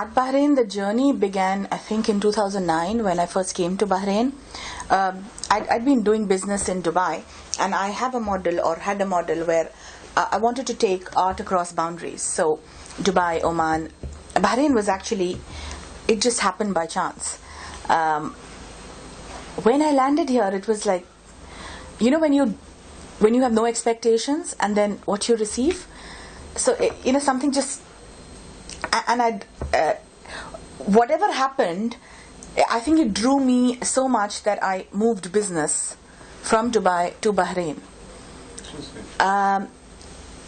Artbahrain, the journey began, I think, in 2009 when I first came to Bahrain. I'd been doing business in Dubai, and I have a model, or had a model, where I wanted to take art across boundaries. So Dubai, Oman, Bahrain was actually, it just happened by chance. When I landed here, it was like, you know, when you have no expectations and then what you receive. So something just, and whatever happened, I think it drew me so much that I moved business from Dubai to Bahrain.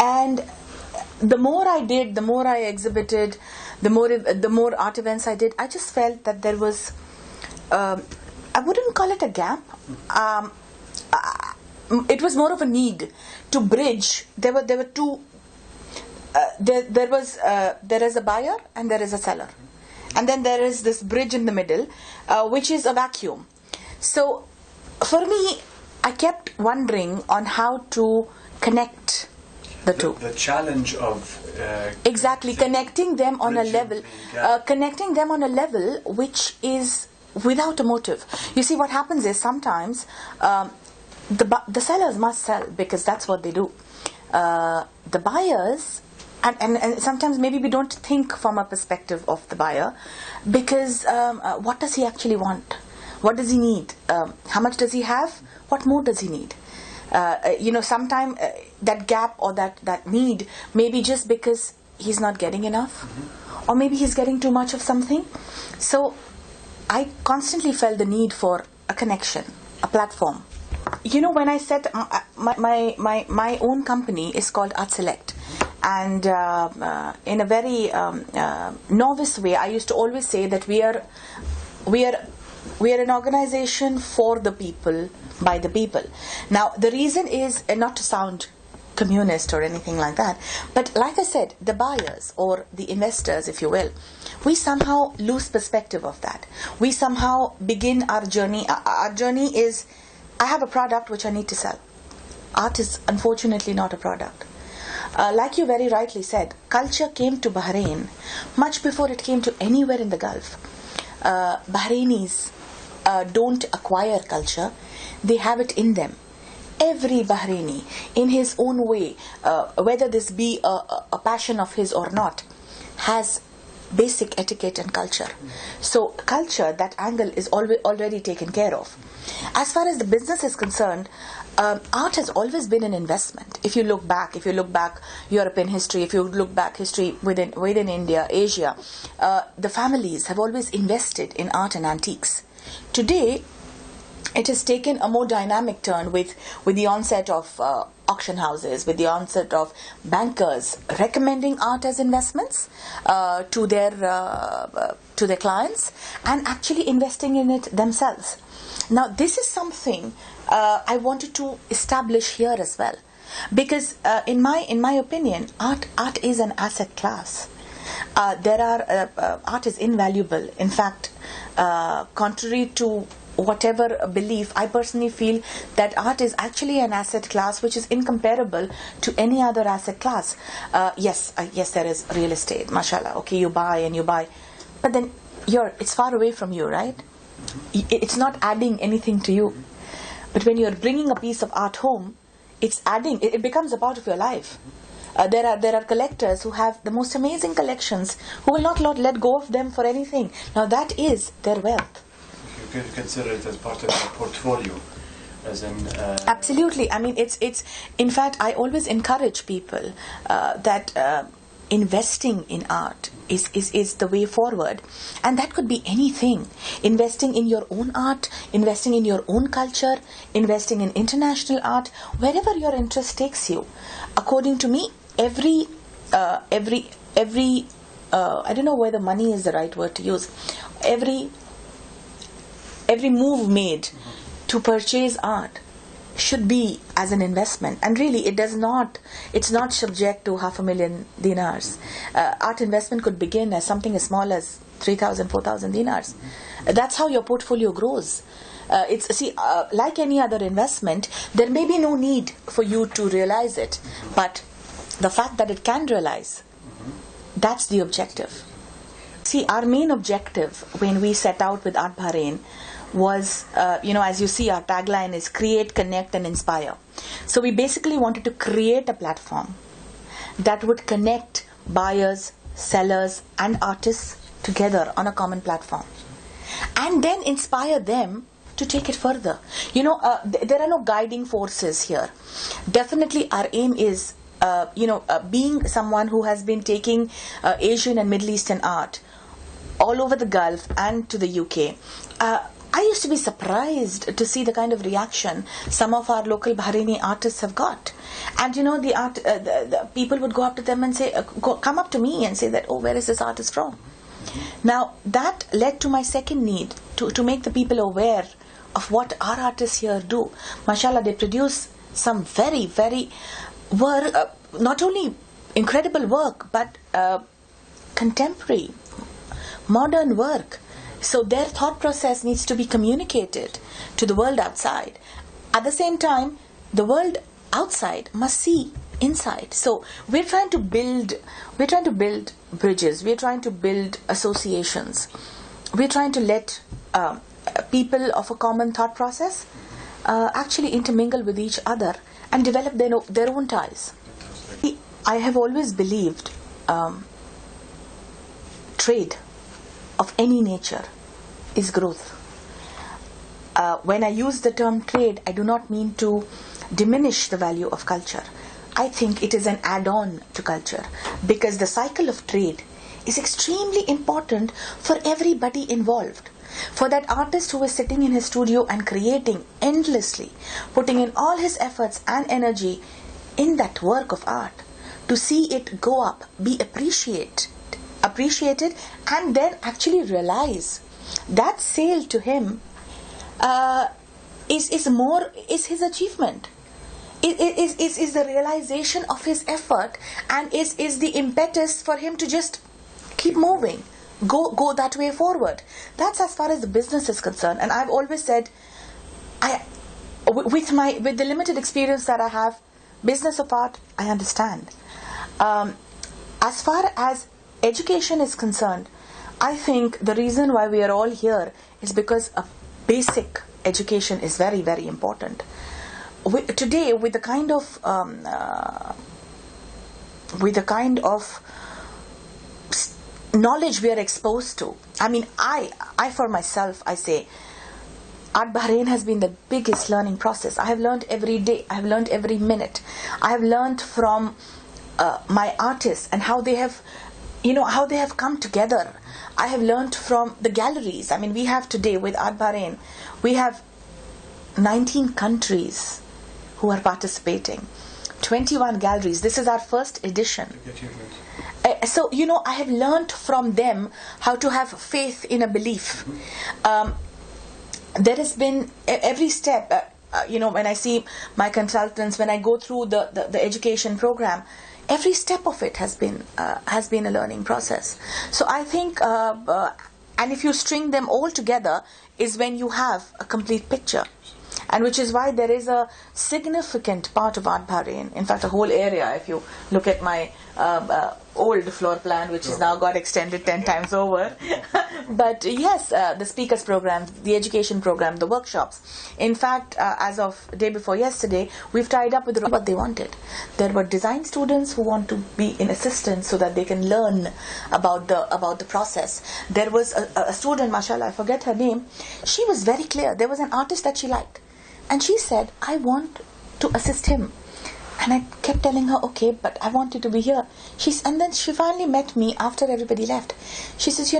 And the more I did, the more I exhibited, the more art events I did, I just felt that there was, I wouldn't call it a gap. It was more of a need to bridge. There were two. There is a buyer and there is a seller, and then there is this bridge in the middle, which is a vacuum. So, for me, I kept wondering on how to connect the two. The challenge of exactly connecting them on a level, which is without a motive. You see, what happens is sometimes the sellers must sell because that's what they do. The buyers. And sometimes maybe we don't think from a perspective of the buyer, because what does he actually want? What does he need? How much does he have? What more does he need? Sometimes that gap or that need may be just because he's not getting enough, or maybe he's getting too much of something. So I constantly felt the need for a connection, a platform. When I said my own company is called Art Select. And in a very novice way, I used to always say that we are an organization for the people, by the people. Now, the reason is not to sound communist or anything like that, but like I said, the buyers or the investors, if you will, we somehow lose perspective of that. We somehow begin our journey. Our journey is, I have a product which I need to sell. Art is unfortunately not a product. Like you very rightly said, culture came to Bahrain much before it came to anywhere in the Gulf. Bahrainis don't acquire culture, they have it in them. Every Bahraini, in his own way, whether this be a passion of his or not, has basic etiquette and culture. So culture, that angle is already taken care of. As far as the business is concerned, art has always been an investment. If you look back European history, if you look back history within India, Asia, the families have always invested in art and antiques. Today, it has taken a more dynamic turn with the onset of auction houses, with the onset of bankers recommending art as investments to their clients, and actually investing in it themselves. Now, this is something I wanted to establish here as well, because in my opinion, art is an asset class. Art is invaluable. In fact, contrary to whatever belief, I personally feel that art is actually an asset class which is incomparable to any other asset class. Yes, there is real estate, mashallah. Okay, you buy, but then it's far away from you, right? It's not adding anything to you. But when you're bringing a piece of art home, it's adding. It becomes a part of your life. There are collectors who have the most amazing collections who will not let go of them for anything. Now that is their wealth. You can consider it as part of your portfolio, as in. Absolutely. I mean, it's. In fact, I always encourage people that investing in art is the way forward, and that could be anything. Investing in your own art, investing in your own culture, investing in international art, wherever your interest takes you. According to me, every I don't know whether money is the right word to use. Every move made to purchase art should be as an investment, and really it's not subject to 500,000 dinars. Art investment could begin as something as small as 3,000, 4,000 dinars. That's how your portfolio grows. Like any other investment, there may be no need for you to realize it, but the fact that it can realize, that's the objective. see, our main objective when we set out with Artbahrain was, as you see, our tagline is create, connect and inspire. So we basically wanted to create a platform that would connect buyers, sellers and artists together on a common platform, and then inspire them to take it further. There are no guiding forces here. Definitely our aim is being someone who has been taking Asian and Middle Eastern art all over the Gulf and to the UK. I used to be surprised to see the kind of reaction some of our local Bahraini artists have got. And the people would go up to them and say, come up to me and say that, oh, where is this artist from? Now, that led to my second need, to make the people aware of what our artists here do. Mashallah, they produce some very, very work, not only incredible work, but contemporary, modern work. So their thought process needs to be communicated to the world outside. At the same time, the world outside must see inside. So we're trying to build bridges. We're trying to build associations. We're trying to let people of a common thought process actually intermingle with each other and develop their own ties. I have always believed trade of any nature is growth. When I use the term trade, I do not mean to diminish the value of culture. I think it is an add-on to culture, because the cycle of trade is extremely important for everybody involved. For that artist who is sitting in his studio and creating endlessly, putting in all his efforts and energy in that work of art, to see it go up, be appreciated, and then actually realize that sale to him is his achievement. Is the realization of his effort, and is the impetus for him to just keep moving, go that way forward. That's as far as the business is concerned. And I've always said, with the limited experience that I have, business of art, I understand. As far as education is concerned, I think the reason why we are all here is because a basic education is very, very important. Today, with the kind of knowledge we are exposed to, I mean, I for myself, I say, Artbahrain has been the biggest learning process. I have learned every day. I have learned every minute. I have learned from my artists and how they have come together. I have learned from the galleries. I mean, we have today with Artbahrain, we have 19 countries who are participating, 21 galleries. This is our first edition. So, I have learned from them how to have faith in a belief. There has been every step, when I see my consultants, when I go through the education program, every step of it has been a learning process. So I think, and if you string them all together, is when you have a complete picture. And which is why there is a significant part of Artbahrain, in fact a whole area, if you look at my old floor plan, which has now got extended 10 times over. But yes, the speakers program, the education program, the workshops. In fact, as of day before yesterday, we've tied up with what they wanted. There were design students who want to be in assistance so that they can learn about the process. There was a student, mashallah, I forget her name. She was very clear. There was an artist that she liked, and she said, I want to assist him. And I kept telling her, okay, but I want you to be here. And then she finally met me after everybody left. She says,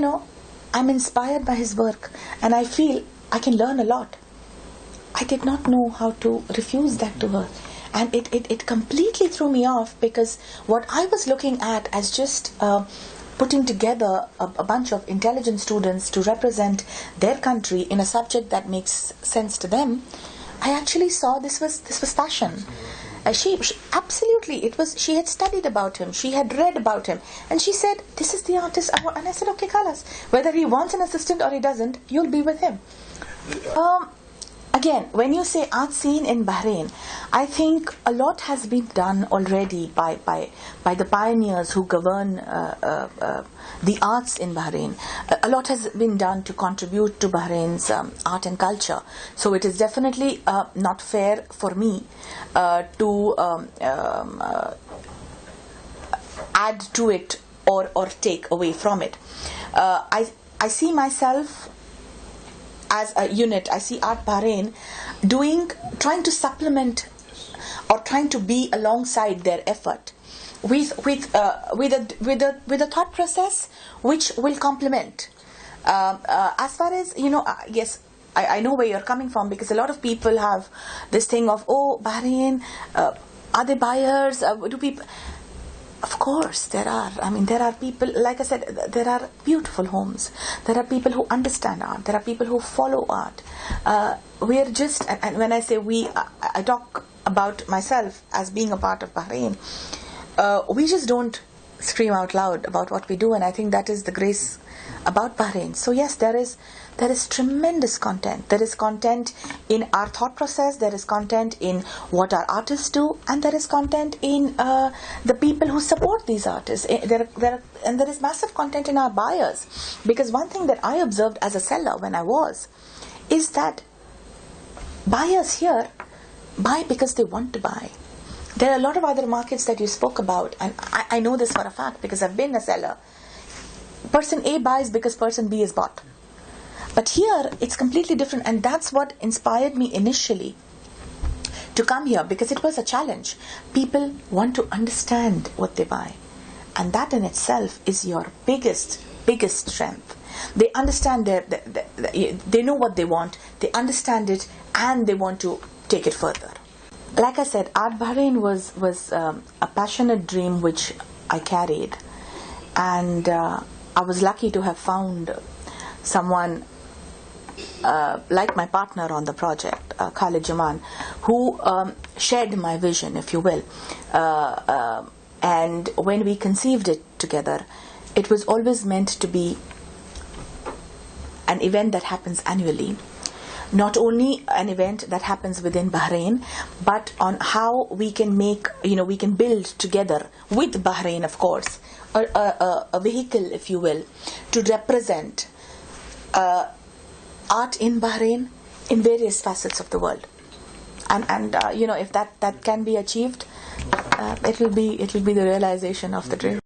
I'm inspired by his work and I feel I can learn a lot. I did not know how to refuse that to her. And it completely threw me off, because what I was looking at as just putting together a bunch of intelligent students to represent their country in a subject that makes sense to them, I actually saw this was passion. She absolutely, it was. She had studied about him. She had read about him, and she said, "This is the artist." And I said, "Okay, Kalas. Whether he wants an assistant or he doesn't, you'll be with him." again, when you say art scene in Bahrain, I think a lot has been done already by the pioneers who govern the arts in Bahrain. A lot has been done to contribute to Bahrain's art and culture. So it is definitely not fair for me to add to it or take away from it. I see myself as a unit. I see Artbahrain trying to supplement or trying to be alongside their effort with a thought process which will complement. As far as yes, I know where you're coming from, because a lot of people have this thing of, oh, Bahrain, are they buyers? Do people? Of course, there are. I mean, there are people, like I said, there are beautiful homes. There are people who understand art. There are people who follow art. We are just, and when I say we, I talk about myself as being a part of Bahrain. We just don't scream out loud about what we do, and I think that is the grace about Bahrain. So yes, there is tremendous content. There is content in our thought process. There is content in what our artists do, and there is content in the people who support these artists. And there is massive content in our buyers, because one thing that I observed as a seller when I was is that buyers here buy because they want to buy. There are a lot of other markets that you spoke about, and I know this for a fact because I've been a seller. Person A buys because person B is bought. But here, it's completely different, and that's what inspired me initially to come here, because it was a challenge. People want to understand what they buy, and that in itself is your biggest strength. They understand they know what they want, they understand it, and they want to take it further. Like I said, Artbahrain was a passionate dream which I carried, and I was lucky to have found someone like my partner on the project, Khalid Jaman, who shared my vision, if you will. And when we conceived it together, it was always meant to be an event that happens annually. Not only an event that happens within Bahrain, but on how we can make, we can build together with Bahrain, of course, a vehicle, if you will, to represent art in Bahrain in various facets of the world. And if that can be achieved, it will be the realization of the dream.